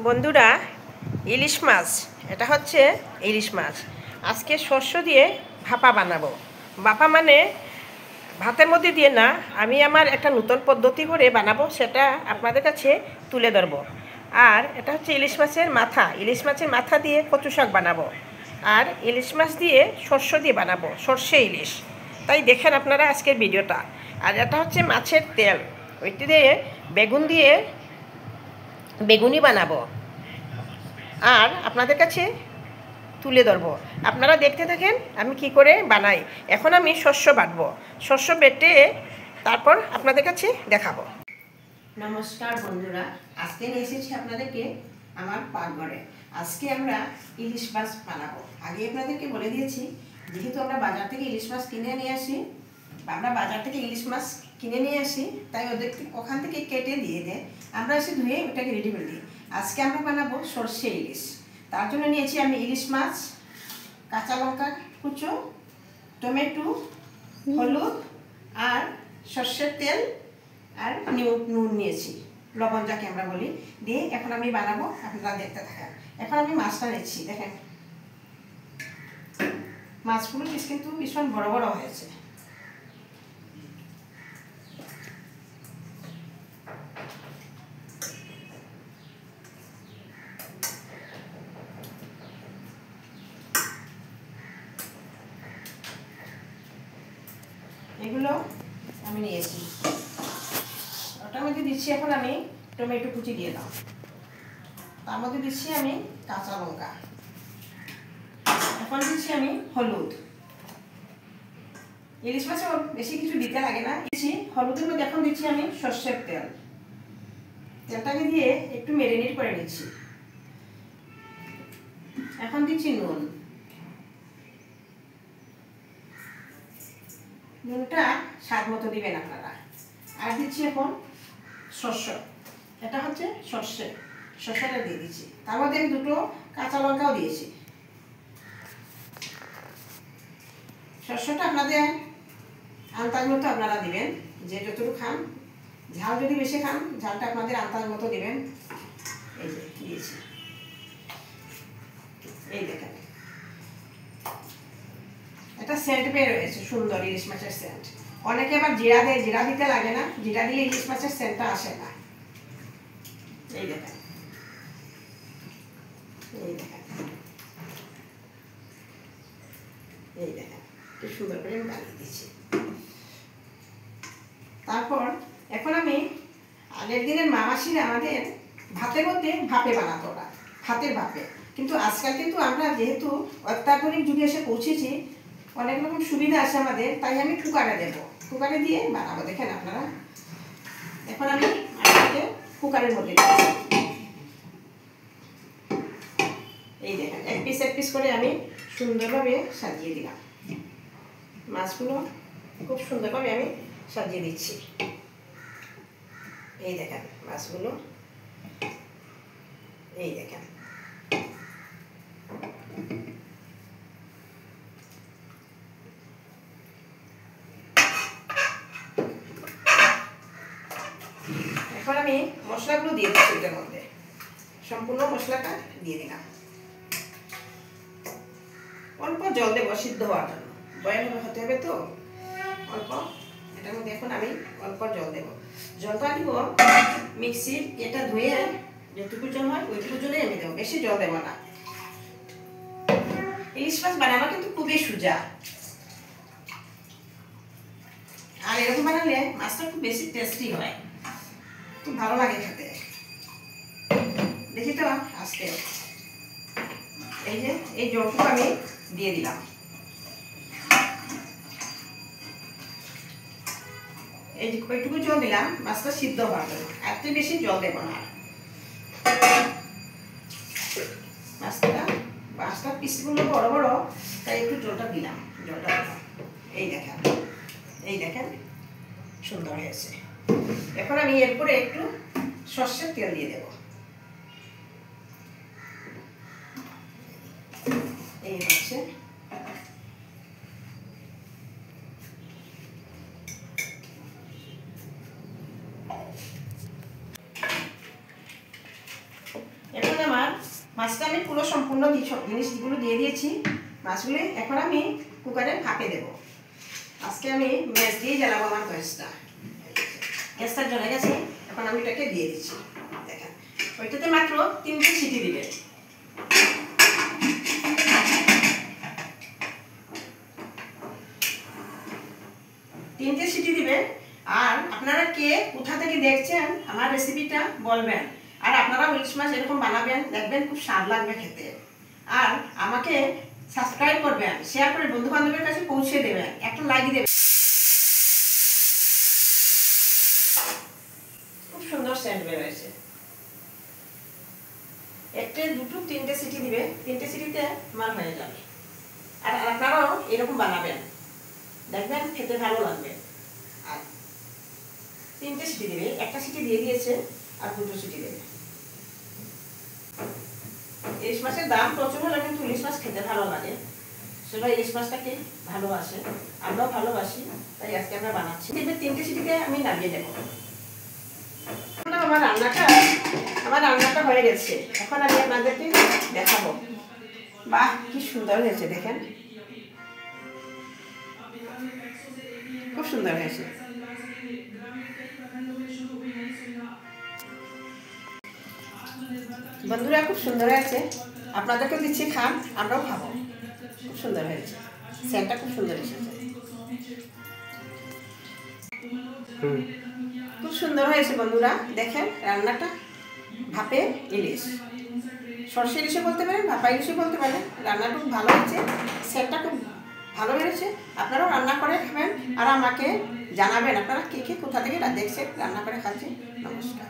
বন্ধুরা, ইলিশ মাছ, এটা হচ্ছে ইলিশ মাছ। আজকে শস্য দিয়ে ভাপা বানাবো। ভাপা মানে ভাতের মধ্যে দিয়ে না, আমি আমার একটা নতুন পদ্ধতি করে বানাবো, সেটা আপনাদের কাছে তুলে ধরবো। আর এটা হচ্ছে ইলিশ মাছের মাথা। ইলিশ মাছের মাথা দিয়ে কচু শাক বানাবো, আর ইলিশ মাছ দিয়ে শস্য দিয়ে বানাবো, সর্ষে ইলিশ। তাই দেখেন আপনারা আজকের ভিডিওটা। আর এটা হচ্ছে মাছের তেল, ওইটি দিয়ে বেগুন দিয়ে বেগুনি বানাবো আর আপনাদের কাছে তুলে ধরবো। আপনারা দেখতে থাকেন আমি কি করে বানাই। এখন আমি শস্য বাটবো, শস্য বেটে তারপর আপনাদের কাছে দেখাবো। নমস্কার বন্ধুরা, আজকে নিয়ে এসেছি আপনাদেরকে আমার পাকঘরে। আজকে আমরা ইলিশ মাছ বানাবো। আগে আপনাদেরকে বলে দিয়েছি, যেহেতু আমরা বাজার থেকে ইলিশ মাছ কিনে নিয়ে আসি, তাই ওদেরকে ওখান থেকে কেটে দিয়ে দেয়, আমরা এসে ধুয়ে ওটাকে রেডি করে দিই। আজকে আমরা বানাবো সর্ষে ইলিশ। তার জন্য নিয়েছি আমি ইলিশ মাছ, কাঁচা লঙ্কা কুচো, টমেটো, হলুদ আর সর্ষের তেল আর নুন নিয়েছি, লবণ যাকে আমরা বলি, দিয়ে এখন আমি বানাবো। আপনারা দেখতে থাকেন। এখন আমি মাছটা নিচ্ছি, দেখেন মাছগুলো কিন্তু ভীষণ বড় বড় হয়েছে। এগুলো আমি নিয়েছি। ওটার মধ্যে দিচ্ছি এখন আমি টমেটো কুচি দিয়ে দাও, তার মধ্যে দিচ্ছি আমি কাঁচা লঙ্কা, এখন দিচ্ছি আমি হলুদ। ইলিশ মাছে বেশি কিছু দিতে লাগে না। দিচ্ছি হলুদের মধ্যে, এখন দিচ্ছি আমি সর্ষের তেল। তেলটাকে দিয়ে একটু ম্যারিনেট করে নিচ্ছি। এখন দিচ্ছি নুন। নুনটা স্বাদ মতো দিবেন আপনারা। আর দিচ্ছি এখন শস্য, এটা হচ্ছে শস্যটা দিয়ে দিচ্ছি। তার মধ্যে আমি দুটো কাঁচা লঙ্কাও দিয়েছি। শস্যটা আপনাদের আন্দাজ মতো আপনারা দিবেন, যে যতটুকু খান। ঝাল যদি বেশি খান, ঝালটা আপনাদের আন্দাজ মতো দিবেন। এই যে দিয়েছি, এই দেখেন এটা সেন্ট পেয়ে রয়েছে, সুন্দর ইলিশ মাছের সেন্ট। অনেকে আবার জিরা দেয়, জিরা দিতে লাগে না, জিরা দিলে ইলিশ মাছের সেন্টটা আসে না। এই দেখেন, এই দেখেন, এই দেখেন কি সুন্দর করে আমি বানিয়ে দিচ্ছি। তারপর এখন আমি, আগের দিনের মামাসিরা আমাদের ভাতের মধ্যে ভাপে বানাতো, ওরা ভাতের ভাপে। কিন্তু আজকাল কিন্তু আমরা যেহেতু অত্যাধুনিক যুগে এসে পৌঁছেছি, অনেক রকম সুবিধা আছে আমাদের, তাই আমি কুকারে দেবো, কুকারে দিয়ে বানাবো। দেখেন আপনারা, এখন আমি কুকারের মধ্যে এই দেখেন এক পিস করে আমি সুন্দরভাবে সাজিয়ে দিলাম। মাছগুলো খুব সুন্দরভাবে আমি সাজিয়ে দিচ্ছি। এই দেখেন মাছগুলো, এই দেখেন এখন আমি মশলাগুলো দিয়ে দিচ্ছি এটার মধ্যে। সম্পূর্ণ মশলাটা দিয়ে দিলাম। অল্প জল দেবো সিদ্ধ হওয়ার জন্য, বয়েল হতে হবে তো অল্প। এটার মধ্যে এখন আমি অল্প জল দেবো। জলটা দিব মিক্সির এটা ধুয়ে যেটুকু জল হয় ওইটুকু জলে আমি দেবো, বেশি জল দেবো না। ইলিশ মাছ বানানো কিন্তু খুবই সোজা, আর এরকম বানালে মাছটা খুব বেশি টেস্টি হয়, খুব ভালো লাগে খেতে। দেখি তো আজকে এই যে এই জলটুকু আমি দিয়ে দিলাম। এই যে কয়টুকু জল দিলাম মাছটা সিদ্ধ হওয়ার জন্য, এত বেশি জল দেবো না। মাছটা পিসগুলো বড় বড়, তাই একটু জলটা দিলাম। এই দেখেন, এই দেখেন সুন্দর হয়েছে। এখন আমি এরপরে একটু সর্ষের তেল দিয়ে দেব। এই হচ্ছে এখন আমার মাছটা আমি পুরো সম্পূর্ণ সব জিনিসগুলো দিয়ে দিয়েছি মাছগুলি। এখন আমি কুকারে ভাপে দেবো। আজকে আমি ম্যাচ দিয়ে জ্বালাবো আমার গ্যাসটা জ্বলে গেছে। এখন আমি এটাকে দিয়ে দিচ্ছি। দেখেন ওইটাতে মাত্র 3টে সিটি দিবে। তিনটে সিটি দিবে। আর আপনারা কে কোথা থেকে দেখছেন আমার রেসিপিটা বলবেন। আর আপনারা ইলিশ মাছ এরকম বানাবেন, দেখবেন খুব স্বাদ লাগবে খেতে। আর আমাকে সাবস্ক্রাইব করবেন, শেয়ার করে বন্ধু বান্ধবের কাছে পৌঁছে দেবেন, একটা লাইক দেবেন। খুব সুন্দর সেন্ট বের হয়েছে। একটা, দুটো, 3টে সিটি দিবে। 3টে সিটিতে আমার হয়ে যাবে। আর আপনারাও এরকম বানাবেন, দেখবেন খেতে ভালো লাগবে। আর 3টে সিটি দেবে। একটা সিটি দিয়ে দিয়েছে, আর 2টো সিটি দেবে। ইলিশ মাছের দাম প্রচুর হলে কিন্তু ইলিশ মাছ খেতে ভালো লাগে। সবাই ইলিশ মাছটাকে ভালোবাসে, আমরাও ভালোবাসি, তাই আজকে আমরা বানাচ্ছি। 3টে সিটিতে আমি নামিয়ে দেবো। আমার রান্নাটা হয়ে গেছে। এখন আমি আপনাদেরকে দেখাবো। বাহ, কি সুন্দর হয়েছে দেখেন, খুব সুন্দর হয়েছে। বন্ধুরা খুব সুন্দর হয়েছে, আপনাদেরকেও দিচ্ছি, খান, আমরাও খাবো। খুব সুন্দর হয়েছে, সেন্টটা খুব সুন্দর এসেছে। খুব সুন্দর হয়েছে বন্ধুরা, দেখেন রান্নাটা। ভাপে ইলিশ, সরষে ইলিশে বলতে পারেন, ভাপা ইলিশে বলতে পারেন। রান্নাটা খুব ভালো হয়েছে, সেন্টটা খুব ভালো বেড়েছে। আপনারাও রান্না করে খাবেন আর আমাকে জানাবেন আপনারা কে কে কোথা থেকে দেখছেন রান্না করে খাচ্ছেন। নমস্কার।